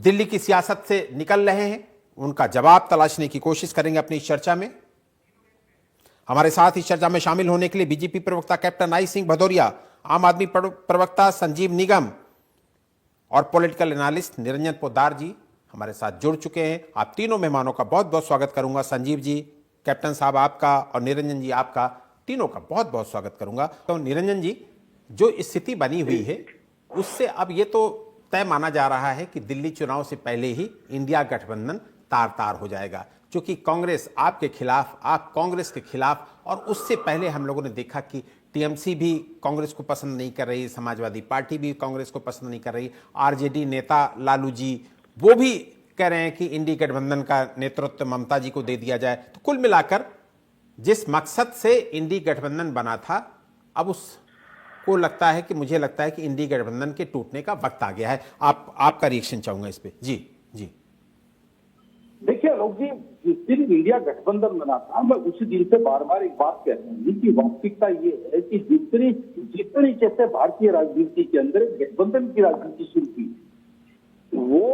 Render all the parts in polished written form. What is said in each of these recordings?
दिल्ली की सियासत से निकल रहे हैं, उनका जवाब तलाशने की कोशिश करेंगे अपनी इस चर्चा में। हमारे साथ इस चर्चा में शामिल होने के लिए बीजेपी प्रवक्ता कैप्टन आई सिंह भदौरिया, आम आदमी प्रवक्ता संजीव निगम और पॉलिटिकल एनालिस्ट निरंजन पोद्दार जी हमारे साथ जुड़ चुके हैं। आप तीनों मेहमानों का बहुत बहुत स्वागत करूंगा। संजीव जी, कैप्टन साहब आपका, और निरंजन जी आपका, तीनों का बहुत बहुत स्वागत करूंगा। तो निरंजन जी, जो स्थिति बनी हुई है उससे अब ये तो तय माना जा रहा है कि दिल्ली चुनाव से पहले ही इंडिया गठबंधन तार तार हो जाएगा, क्योंकि कांग्रेस आपके खिलाफ, आप कांग्रेस के खिलाफ, और उससे पहले हम लोगों ने देखा कि टीएमसी भी कांग्रेस को पसंद नहीं कर रही, समाजवादी पार्टी भी कांग्रेस को पसंद नहीं कर रही, आरजेडी नेता लालू जी वो भी कह रहे हैं कि इंडी गठबंधन का नेतृत्व ममता जी को दे दिया जाए। तो कुल मिलाकर जिस मकसद से इंडी गठबंधन बना था, अब उसको लगता है कि, मुझे लगता है कि इंडी गठबंधन के टूटने का वक्त आ गया है। आपका रिएक्शन चाहूंगा इस पे। जी जी। देखिए आलोक जी, जिस दिन इंडिया गठबंधन बना था, मैं उसी दिन से बार बार एक बात कह रहा हूँ कि वास्तविकता ये है कि जिस तरीके से भारतीय राजनीति के अंदर गठबंधन की राजनीति शुरू की, वो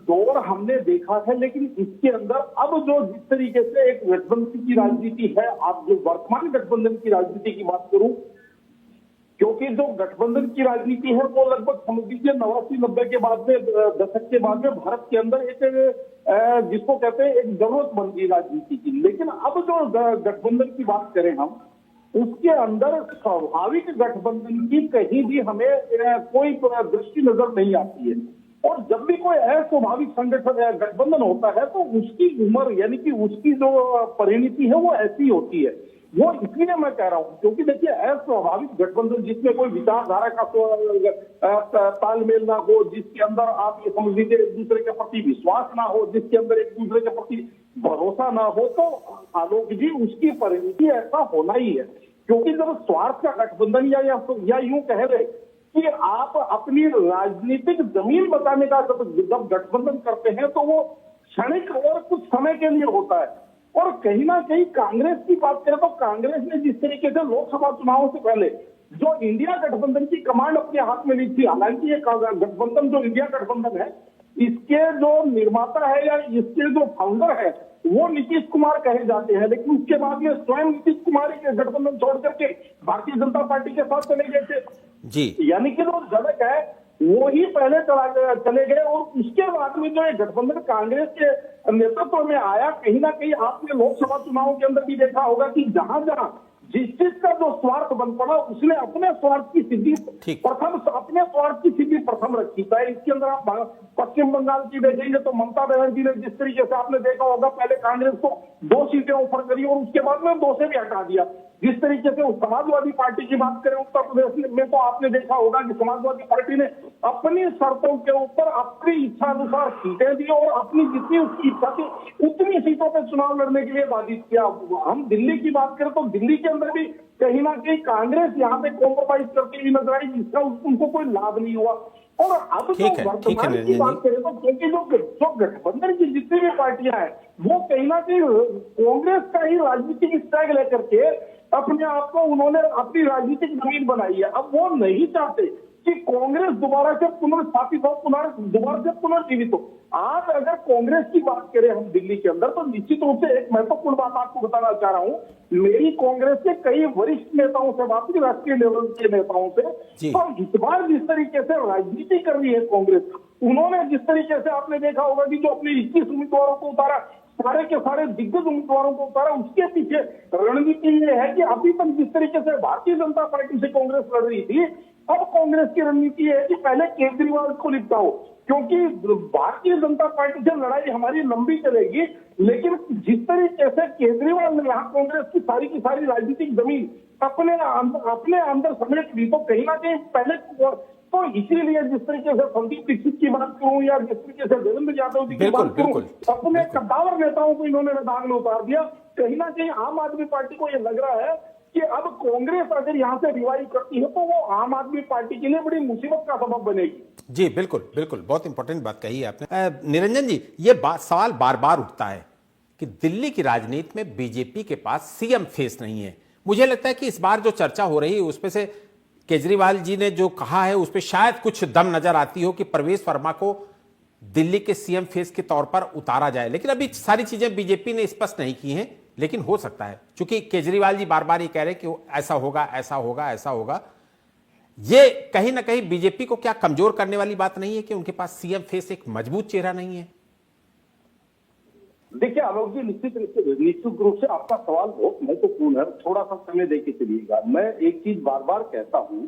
दौर हमने देखा है। लेकिन इसके अंदर अब जो जिस तरीके से एक गठबंधन की राजनीति है, आप जो वर्तमान गठबंधन की राजनीति की बात करूं, क्योंकि जो गठबंधन की राजनीति है वो लगभग समझ लीजिए 89-90 के बाद में, दशक के बाद में भारत के अंदर एक जिसको कहते हैं एक जरूरतमंद की राजनीति की। लेकिन अब जो गठबंधन की बात करें हम, उसके अंदर स्वाभाविक गठबंधन की कहीं भी हमें कोई दृष्टि नजर नहीं आती है। और जब भी कोई अस्वाभाविक संगठन गठबंधन होता है तो उसकी उम्र यानी कि उसकी जो परिणति है वो ऐसी होती है। वो इसलिए मैं कह रहा हूं क्योंकि देखिए अस्वाभाविक गठबंधन जिसमें कोई विचारधारा का तालमेल ना हो, जिसके अंदर आप ये समझ लीजिए एक दूसरे के प्रति विश्वास ना हो, जिसके अंदर एक दूसरे के प्रति भरोसा ना हो, तो आलोक जी उसकी परिणति ऐसा होना ही है। क्योंकि जब स्वार्थ का गठबंधन या यूं कह रहे कि आप अपनी राजनीतिक जमीन बचाने का जब गठबंधन करते हैं तो वो क्षणिक और कुछ समय के लिए होता है। और कहीं ना कहीं कांग्रेस की बात करें तो कांग्रेस ने जिस तरीके से लोकसभा चुनावों से पहले जो इंडिया गठबंधन की कमांड अपने हाथ में ली थी, हालांकि ये गठबंधन जो इंडिया गठबंधन है, इसके जो निर्माता है या इसके जो फाउंडर है वो नीतीश कुमार कहे जाते हैं, लेकिन उसके बाद में स्वयं नीतीश कुमार ही गठबंधन छोड़ करके भारतीय जनता पार्टी के साथ चले गए थे जी। यानी कि जो जनक है वो ही पहले चले गए। और उसके बाद में जो ये गठबंधन कांग्रेस के नेतृत्व में आया, कहीं ना कहीं आपने लोकसभा चुनावों के अंदर भी देखा होगा कि जहां जहां जिस चीज का जो स्वार्थ बन पड़ा, उसने अपने स्वार्थ की सिद्धि प्रथम रखी। चाहे इसके अंदर आप पश्चिम बंगाल की देखेंगे तो ममता बनर्जी ने जिस तरीके से आपने देखा होगा पहले कांग्रेस को 2 सीटें ऑफर करी और उसके बाद में 2 से भी हटा दिया। जिस तरीके से समाजवादी पार्टी की बात करें उत्तर प्रदेश में, तो आपने देखा होगा कि समाजवादी पार्टी ने अपनी शर्तों के ऊपर अपनी इच्छा अनुसार सीटें दी और अपनी जितनी उसकी इच्छा थी उतनी सीटों पर चुनाव लड़ने के लिए बाधित किया। हम दिल्ली की बात करें तो दिल्ली के अंदर भी कहीं ना कहीं कांग्रेस यहाँ पे कॉम्प्रोमाइज करती हुई नजर आई, जिसका उनको कोई लाभ नहीं हुआ। और अब जो वर्तमान की बात करें तो क्योंकि जो गठबंधन की जितनी भी पार्टियां हैं वो कहीं ना कहीं कांग्रेस का ही राजनीतिक स्टैग लेकर के अपने आप को उन्होंने अपनी राजनीतिक जमीन बनाई है। अब वो नहीं चाहते कि कांग्रेस दोबारा से पुनर्स्थापित हो, दोबारा से पुनर्जीवित हो। आज अगर कांग्रेस की बात करें हम दिल्ली के अंदर, तो निश्चित रूप से एक महत्वपूर्ण बात आपको बताना चाह रहा हूं। मेरी कांग्रेस के कई वरिष्ठ नेताओं से बात की, राष्ट्रीय लेवल के नेताओं से, तो इस बार जिस तरीके से राजनीति कर रही है कांग्रेस, उन्होंने जिस तरीके से आपने देखा होगा कि जो अपने 21 उम्मीदवारों को उतारा, सारे के सारे दिग्गज उम्मीदवारों को उतारा, उसके पीछे रणनीति ये है कि अभी तक जिस तरीके से भारतीय जनता पार्टी से कांग्रेस लड़ रही थी, अब कांग्रेस की रणनीति है कि पहले केजरीवाल को निपटाओ, क्योंकि भारतीय जनता पार्टी से लड़ाई हमारी लंबी चलेगी। लेकिन जिस तरीके से केजरीवाल ने यहाँ कांग्रेस की सारी राजनीतिक जमीन अपने अंदर समेट ली, तो कहीं ना कहीं पहले तो इसीलिए जिस तरीके से संदीप दीक्षित की बात करूं या जिस तरीके से देवेंद्र यादव जी की बात करूं, अपने कद्दावर नेताओं को इन्होंने मैदान में उतार दिया। कहीं ना कहीं आम आदमी पार्टी को यह लग रहा है कि अब कांग्रेस अगर यहाँ से रिवाइव करती है तो वो आम आदमी पार्टी के लिए बड़ी मुसीबत का सबब बनेगी। जी बिल्कुल बिल्कुल, बहुत इंपॉर्टेंट बात कही है आपने। निरंजन जी, ये सवाल बार बार उठता है कि दिल्ली की राजनीति में बीजेपी के पास सीएम फेस नहीं है। मुझे लगता है कि इस बार जो चर्चा हो रही है उसमें से केजरीवाल जी ने जो कहा है उस पर शायद कुछ दम नजर आती हो कि प्रवेश वर्मा को दिल्ली के सीएम फेस के तौर पर उतारा जाए। लेकिन अभी सारी चीजें बीजेपी ने स्पष्ट नहीं की हैं, लेकिन हो सकता है, क्योंकि केजरीवाल जी बार बार ये कह रहे हैं कि ऐसा होगा, ऐसा होगा, ऐसा होगा। ये कहीं ना कहीं बीजेपी को क्या कमजोर करने वाली बात नहीं है कि उनके पास सीएम फेस एक मजबूत चेहरा नहीं है? देखिए आलोक जी, निश्चित रूप से आपका सवाल बहुत महत्वपूर्ण है। थोड़ा सा समय देके चलिएगा। मैं एक चीज बार बार कहता हूं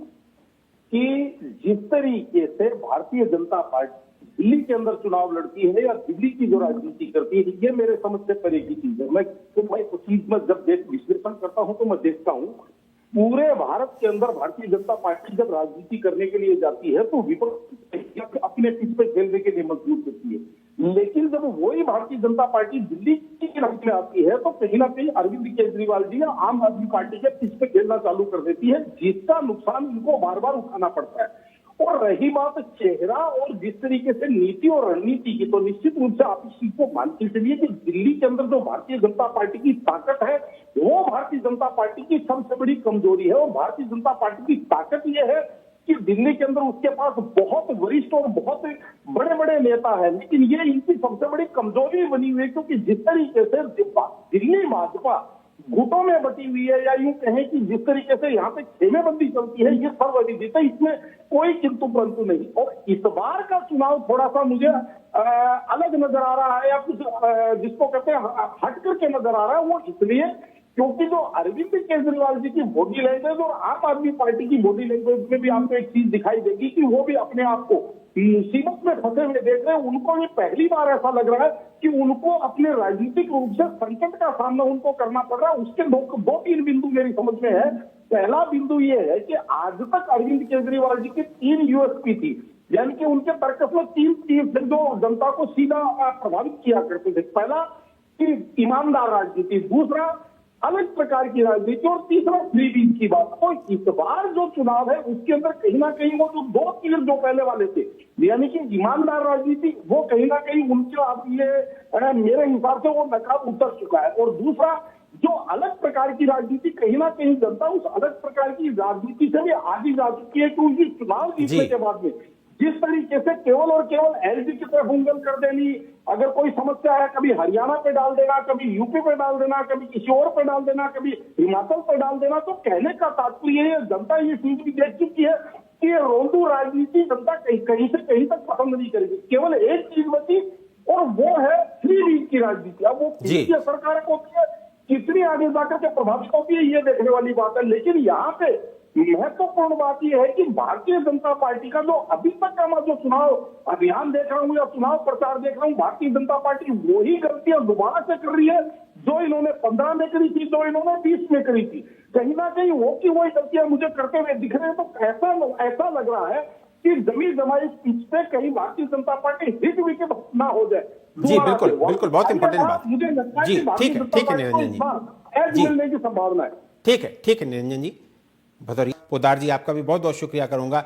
कि जिस तरीके से भारतीय जनता पार्टी दिल्ली के अंदर चुनाव लड़ती है या दिल्ली की जो राजनीति करती है, ये मेरे समझ से परे की चीज है। मैं उस चीज में जब विश्लेषण करता हूं तो मैं देखता हूं पूरे भारत के अंदर भारतीय जनता पार्टी जब राजनीति करने के लिए जाती है तो विपक्ष अपने पिच पे खेलने के लिए मजबूर करती है। लेकिन जब वही भारतीय जनता पार्टी दिल्ली की राजनीति में आती है तो कहीं ना कहीं अरविंद केजरीवाल जी या आम आदमी पार्टी के पिच पे खेलना चालू कर देती है, जिसका नुकसान इनको बार बार उठाना पड़ता है। और रही बात चेहरा और जिस तरीके से नीति और रणनीति की, तो निश्चित रूप से आप इस चीज को मानते चलिए कि दिल्ली के अंदर जो भारतीय जनता पार्टी की ताकत है वो भारतीय जनता पार्टी की सबसे बड़ी कमजोरी है। और भारतीय जनता पार्टी की ताकत ये है कि दिल्ली के अंदर उसके पास बहुत वरिष्ठ और बहुत बड़े बड़े नेता है, लेकिन ये इनकी सबसे बड़ी कमजोरी बनी हुई है। क्योंकि जिस तरीके से दिल्ली भाजपा गुटों में बटी हुई है, या यूं कहें कि जिस तरीके से यहाँ पे खेमेबंदी चलती है, ये सर्वविदित है, इसमें कोई किंतु परंतु नहीं। और इस बार का चुनाव थोड़ा सा मुझे अलग नजर आ रहा है, या कुछ जिसको कहते हैं हट करके नजर आ रहा है। वो इसलिए क्योंकि जो अरविंद केजरीवाल जी की बॉडी लैंग्वेज और आम आदमी पार्टी की बॉडी लैंग्वेज में भी आपको एक चीज दिखाई देगी कि वो भी अपने आप को मुसीबत में फंसे हुए देख रहे हैं। उनको ये पहली बार ऐसा लग रहा है कि उनको अपने राजनीतिक रूप से संकट का सामना उनको करना पड़ रहा है। उसके दो तीन बिंदु मेरी समझ में है। पहला बिंदु ये है कि आज तक अरविंद केजरीवाल जी की 3 यूएसपी थी, यानी कि उनके तर्कस में 3 चीज जो जनता को सीधा प्रभावित किया करते थे। पहला कि ईमानदार राजनीति, दूसरा अलग प्रकार की राजनीति, और तीसरा फ्री बीज की बात। तो इस बार जो चुनाव है उसके अंदर कहीं ना कहीं वो जो 2 तीर जो पहले वाले थे, यानी कि ईमानदार राजनीति, वो कहीं ना कहीं उनके अब ये मेरे हिसाब से वो नकाब उतर चुका है। और दूसरा जो अलग प्रकार की राजनीति, कहीं ना कहीं जनता उस अलग प्रकार की राजनीति से भी आगे जा चुकी है। क्योंकि चुनाव जीतने के बाद में जिस तरीके से केवल और केवल एलजी की तरफ उंगल कर देनी, अगर कोई समस्या है कभी हरियाणा पे डाल देना, कभी यूपी पे डाल देना, कभी किसी और पे डाल देना, कभी हिमाचल पे डाल देना। तो कहने का तात्पर्य है जनता ये चीज भी देख चुकी है कि ये रोंदू राजनीति जनता कहीं से कहीं तक पसंद नहीं करेगी। केवल एक चीज बची और वो है फ्री बीज की राजनीति। अब वो कितनी असरकारक होती है, कितनी आगे जाकर के प्रभावित होती है, ये देखने वाली बात है। लेकिन यहाँ पे महत्वपूर्ण बात यह है कि भारतीय जनता पार्टी का जो अभी तक का मैं जो चुनाव अभियान देख रहा हूं या चुनाव प्रचार देख रहा हूं, भारतीय जनता पार्टी वही गलतियां दोबारा से कर रही है जो इन्होंने 15 में करी थी, जो इन्होंने 20 में करी थी। कहीं ना कहीं वो की वही गलतियां मुझे करते हुए दिख रहे हैं। तो ऐसा लग रहा है कि जमी जमाई पिच पे कहीं Bharatiya Janata party hit wicket ना हो जाए। जी बिल्कुल बिल्कुल, बहुत इंपॉर्टेंट बात। मुझे लगता है जी कि ठीक है निरंजन जी, मिलने की संभावना है। ठीक है निरंजन जी भदौरिया। पोद्दार जी आपका भी बहुत बहुत शुक्रिया करूंगा।